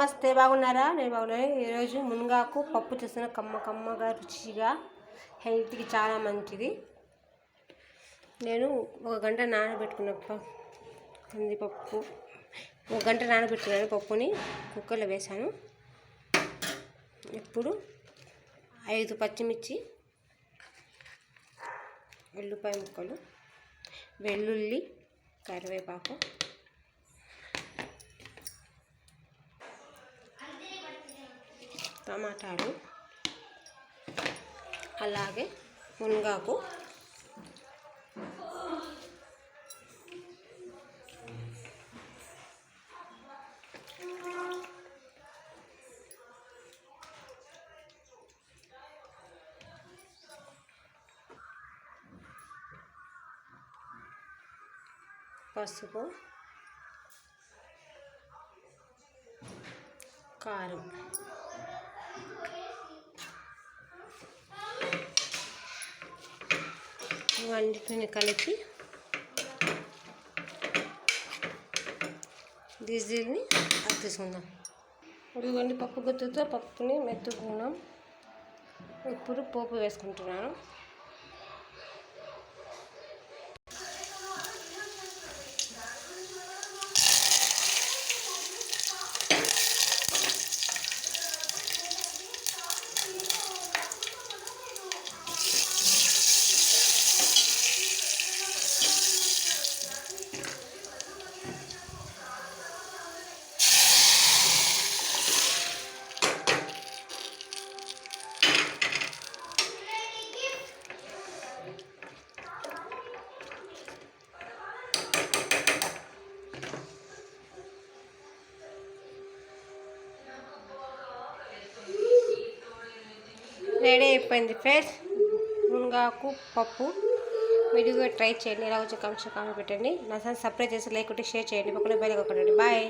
నమస్తే, బాగున్నారా? నేను బాగున్నాను. ఈరోజు మునగాకు పప్పు చేసిన కమ్మగా రుచిగా హెల్త్కి చాలా మంచిది. నేను ఒక గంట నానబెట్టుకున్న కందిపప్పు పప్పుని కుక్కర్లో వేసాను. ఇప్పుడు 5 పచ్చిమిర్చి, ఉల్లిపాయ ముక్కలు, వెల్లుల్లి, కరివేపాకు, టమాటాలు, అలాగే మునగాకు, పసుపు, కారం, ఇవన్నిటిని కలిపి డీజిల్ని అద్దుకుందాం. ఇదిగోండి, పప్పు గుత్తుతో పప్పుని మెత్తుకున్నాం. ఇప్పుడు పోపు వేసుకుంటున్నాను. రెడీ అయిపోయింది ఫ్రెండ్స్, మునగాకు పప్పు. మీరు ట్రై చేయండి. ఎలా వచ్చి కామెంట్ పెట్టండి. నా ఛానల్ సబ్స్క్రైబ్ చేసి లైక్ కొట్టి షేర్ చేయండి. పక్కన బెల్ కొట్టండి. బాయ్.